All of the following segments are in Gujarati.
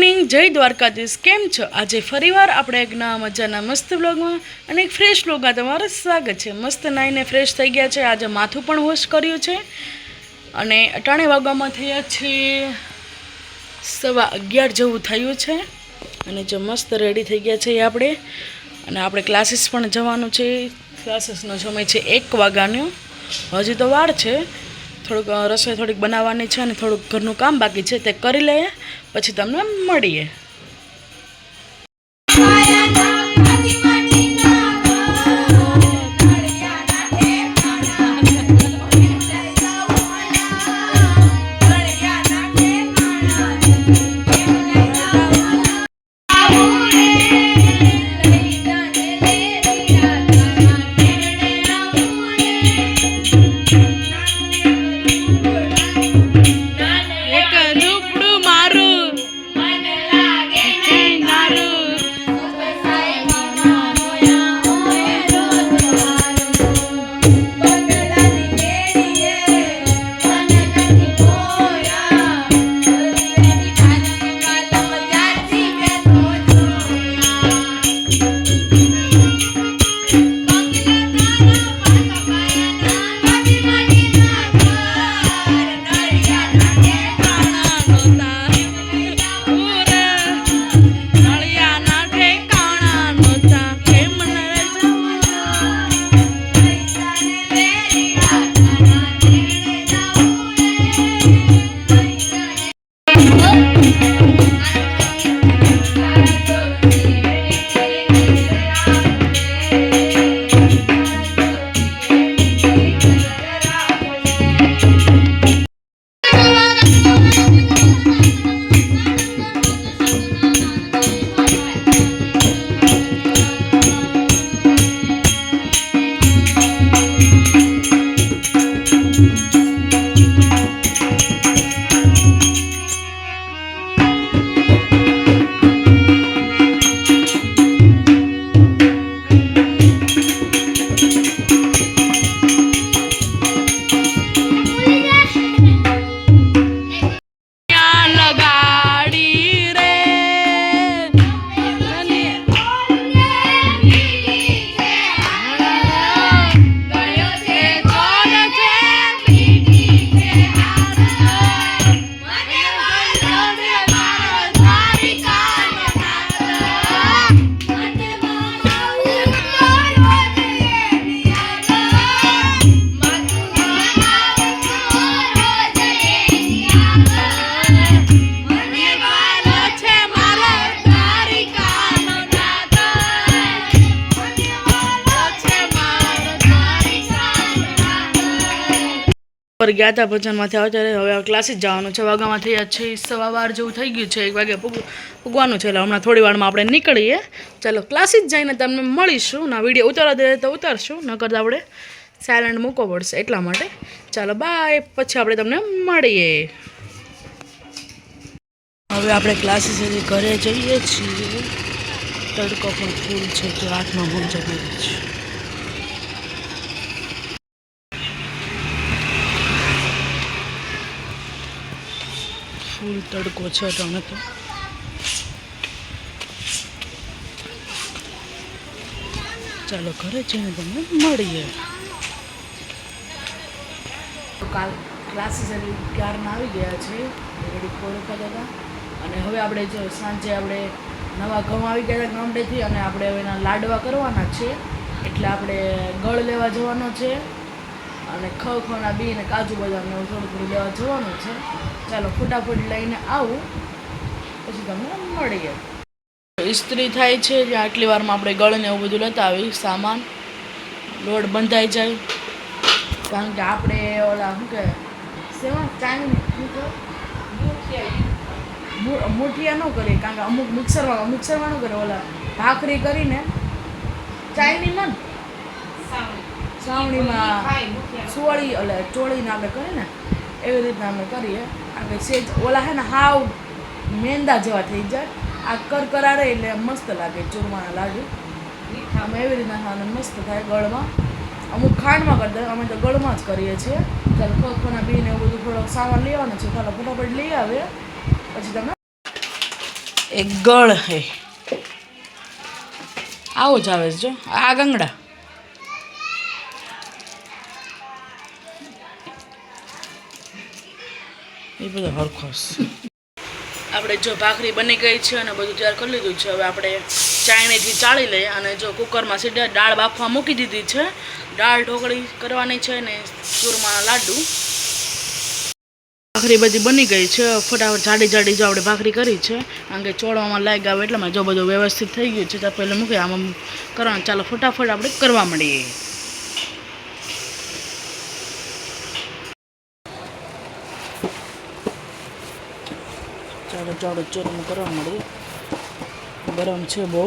મોર્નિંગ, જય દ્વારકાધીશ. કેમ છો? આજે ફરીવાર આપણે એક નવા મજાના મસ્ત વ્લોગમાં અને એક ફ્રેશ વ્લોગમાં તમારું સ્વાગત છે. મસ્ત નાઈને ફ્રેશ થઈ ગયા છે. આજે માથું પણ વોશ કર્યું છે અને અટાણે વાગવામાં થયા છે 11:15 જેવું થયું છે. અને જો મસ્ત રેડી થઈ ગયા છે આપણે. અને આપણે ક્લાસીસ પણ જવાનું છે. ક્લાસીસનો સમય છે 1 વાગ્યાનો. હજી તો વાર છે. થોડુંક રસોઈ થોડીક બનાવવાની છે અને થોડુંક ઘરનું કામ બાકી છે, તે કરી લઈએ પછી તમને મળીએ. ગયા હતા ભજનમાંથી આવે ત્યારે હવે ક્લાસીસ જવાનું છે. વાગામાં થયા છે 12:15 જેવું થઈ ગયું છે. 1 વાગે પૂગવાનું છે. એટલે હમણાં થોડી વારમાં આપણે નીકળીએ. ચાલો ક્લાસીસ જઈને તમને મળીશું. ના વિડીયો ઉતારવા દે તો ઉતારશું, ન કરતા આપણે સાયલેન્ટ મૂકવો પડશે એટલા માટે. ચાલો બાય, પછી આપણે તમને મળીએ. હવે આપણે ક્લાસીસ ઘરે જઈએ છીએ. તડકો પણ ફૂલ છે કે હાથમાં મોજા પહેરી છે. ફૂલ તડકો છે તમે તો. ચાલો ઘરે જઈને તમને મળીએ. કાલ ક્લાસીસ ક્યારના આવી ગયા છે. રેડી ફોલો કરતા હતા. અને હવે આપણે જો સાંજે આપણે નવા ઘઉં આવી ગયા હતા ગામડેથી, અને આપણે હવે એના લાડવા કરવાના છે. એટલે આપણે ગળ લેવા જવાનો છે અને ખવખવના બી અને કાજુ બદામ એવું થોડું થોડું લેવા જવાનું છે. ચાલો ફટાફટ લઈને આવું પછી તમને મળીએ. ઇસ્ત્રી થાય છે જે આટલી વારમાં આપણે ગળને એવું બધું લેતા આવી સામાન. લોડ બંધાઈ જાય, કારણ કે આપણે ઓલા શું કહે સેવા મુઠિયા ન કરીએ, કારણ કે અમુક મિક્સરમાં ન કરે. ઓલા ભાખરી કરીને ચાઇનીમાં સાવણીમાં સુવાળી એટલે ચોળીને આપણે કરીએ ને એવી રીતના અમે કરીએ. કારણ કે સેજ ઓલા હે ને હાવ મેંદા જેવા થઈ જાય. આ કરકરારે એટલે મસ્ત લાગે ચૂરમાના લાડુ. અમે એવી રીતના ખાવાનું મસ્ત થાય ગળમાં. અમુક ખાંડમાં કરતા હોય, અમે તો ગળમાં જ કરીએ છીએ. ચાલો ખોખોના બીને એવું બધું થોડોક સામાન લેવાનું છે. ચાલો ફટાફટ લઈ આવે પછી તમે એક ગળ હે આવો જ આવે છે જો આ ગંગડા એ બધો હરખો આપણે જો ભાખરી બની ગઈ છે અને બધું તૈયાર કરી લીધું છે. હવે આપણે ચાયણીથી ચાળી લઈએ અને જો કુકરમાં સીધા દાળ બાફવા મૂકી દીધી છે. દાળ ઢોકળી કરવાની છે ને ચૂરમાના લાડુ. ભાખરી બધી બની ગઈ છે. ફટાફટ જાડી જાડી જો આપણે ભાખરી કરી છે કારણ કે ચોળવામાં લાગ આવે એટલામાં જો બધું વ્યવસ્થિત થઈ ગયું છે. ત્યાં પહેલાં મૂકી આમાં કરવાનું. ચાલો ફટાફટ આપણે કરવા માંડીએ. ચાલો ચાલો ચૂરમું કરવા માંડીએ. ગરમ છે બહુ.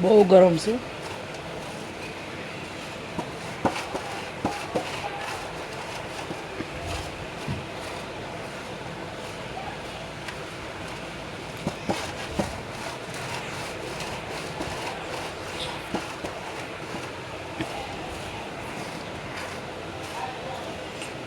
બહુ ગરમ છે.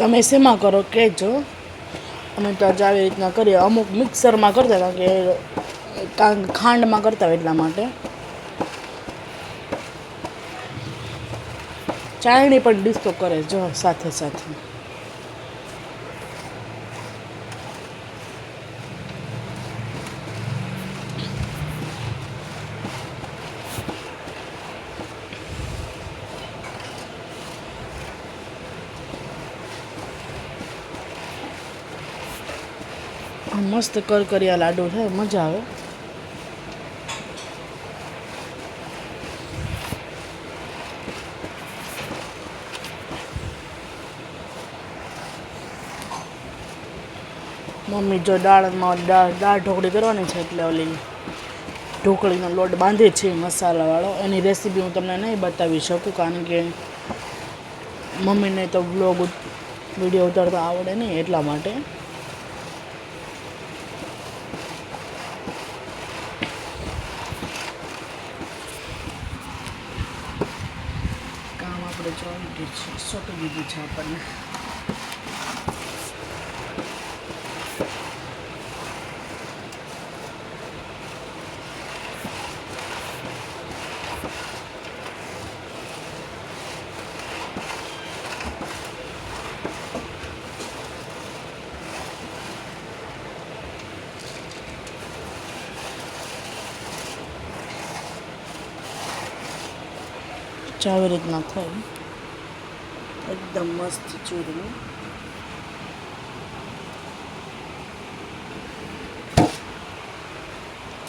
તમે શેમાં કરો કહેજો. અમે તો જ આવી રીતના કરીએ. અમુક મિક્સરમાં કરતા કારણ કે ખાંડમાં કરતા હોય એટલા માટે. ચાયણી પણ ડિસ્કો કરે જો સાથે સાથે. મસ્ત કરકરિયા લાડુ થાય મજા આવે. મમ્મી જો દાળ ઢોકળી કરવાની છે એટલે ઓલી ઢોકળીનો લોટ બાંધે છે મસાલાવાળો. એની રેસીપી હું તમને નહીં બતાવી શકું કારણ કે મમ્મીને તો વ્લોગ વિડીયો ઉતારતા આવડે નહીં એટલા માટે. કામ આપણે સોંપી દીધું છે આપણને. આવી રીતના થાય એકદમ મસ્ત ચૂરમું.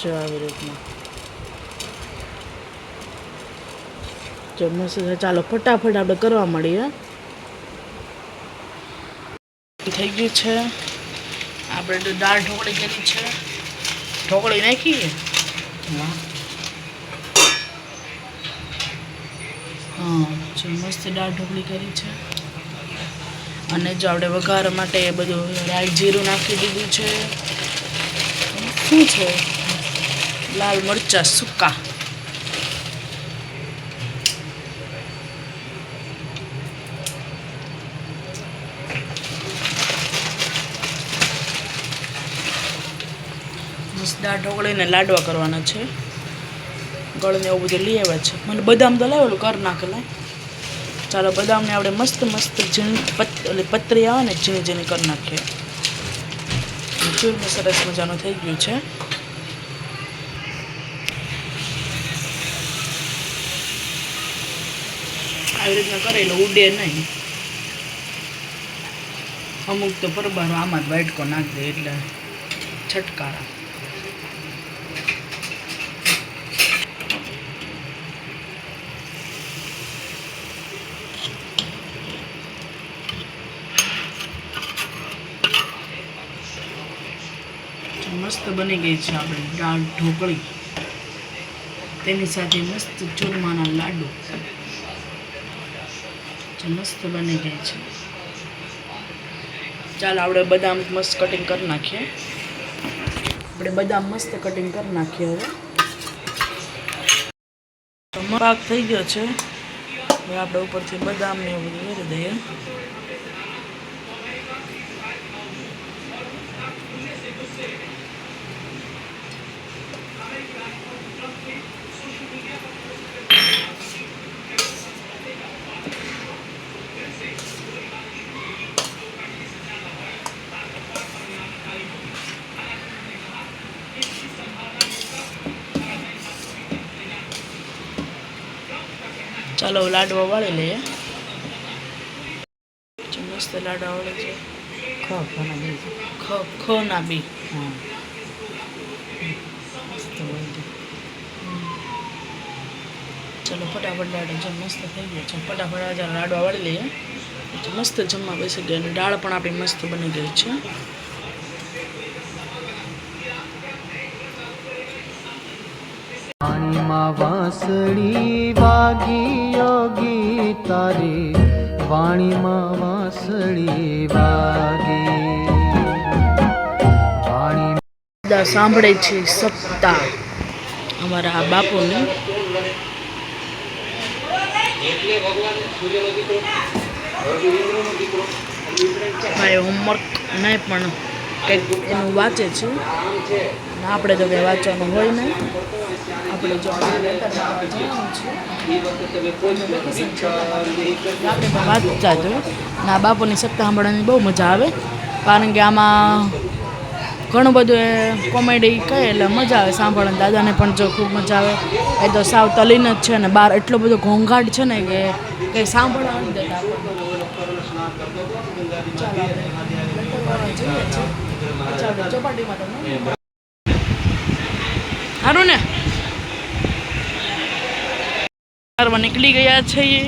જો આવી રીતના જો મસ્ત. ચાલો ફટાફટ આપણે કરવા મળીએ. થઈ ગયું છે. આપણે તો દાળ ઢોકળી કરી છે. ઢોકળી નાખીએ. હા જો મસ્ત દાળ ઢોકળી કરી છે. અને જો આપણે વઘાર માટે બધું રાઈ જીરું નાખી દીધું છે. શું છે લાલ મરચાં સૂકા. મસ્ત દાળ ઢોકળીને લાડવા કરવાના છે. ગળને એવું બધું લઈ આવ્યા છે. મને બદામ તો લાવેલું કર નાખેલા. ચાલો બદામને આપણે મસ્ત મસ્ત ઝીણી પતરી આવે ને ઝીણી ઝીણી કરી નાખીએ. ચૂરમું સરસ મજાનું થઈ ગયું છે. આવી રીતના કરેલું ઉડે નહીં. અમુક તો પરબારો આમાં જ વાટકો નાખી દે એટલે છટકારા. મસ્ત બની ગઈ છે આપણે દાળ ઢોકળી. તેની સાથે મસ્ત ચૂરમાના લાડુ મસ્ત બની ગઈ છે. ચાલો આપણે બદામ મસ્ત કટિંગ કરી નાખીએ. આપણે બદામ મસ્ત કટિંગ કરી નાખીએ. હવે પાક થઈ ગયો છે. હવે આપણે ઉપરથી બદામ ને એવું બધું કરી દઈએ. ચાલો લાડવા વાળી લઈએ. મસ્ત લાડવા વાળે છે. ખોના બી ચલો ફટાફટ લાડવા જો મસ્ત થઈ ગયા છે. ફટાફટ આજે લાડવા વાળી લઈએ. મસ્ત જમવા બેસી ગયા અને દાળ પણ આપણી મસ્ત બની ગઈ છે. વાણીમાં વાંસળી વાગી યોગી તારી વાણીમાં વાંસળી વાગી વાણી સાંભળે છે સપ્તાહ અમારા બાપુને. ભાઈ હોમવર્ક નહીં પણ કંઈક એનું વાંચે છે. આપણે તો કંઈ વાંચવાનું હોય ને. આપણે જો આપણે વાંચતા જ ના બાપુની સપ્તાહ સાંભળવાની બહુ મજા આવે. કારણ કે આમાં ઘણું બધું એ કોમેડી કહે એટલે મજા આવે સાંભળવાની. દાદાને પણ જો ખૂબ મજા આવે. એ તો સાવ તલીન જ છે ને બહાર એટલો બધો ઘોંઘાટ છે ને કે કંઈ સાંભળવા નથી દેતા. ચોપાટીમાં તમને સારું ને નીકળી ગયા છીએ.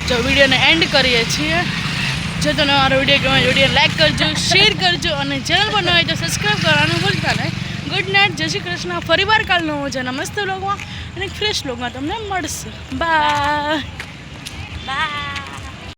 જો વિડીયોને એન્ડ કરીએ છીએ. જો તમને મારો વિડીયો ગમે વિડીયો લાઈક કરજો, શેર કરજો અને ચેનલ પર ન હોય તો સબસ્ક્રાઈબ કરવાનું ભૂલતા નહીં. ગુડ નાઇટ, જય શ્રી કૃષ્ણ. ફરીવાર કાલનો મજાના મસ્ત વ્લોગમાં અને ફ્રેશ વ્લોગમાં તમને મળશે. Bye bye.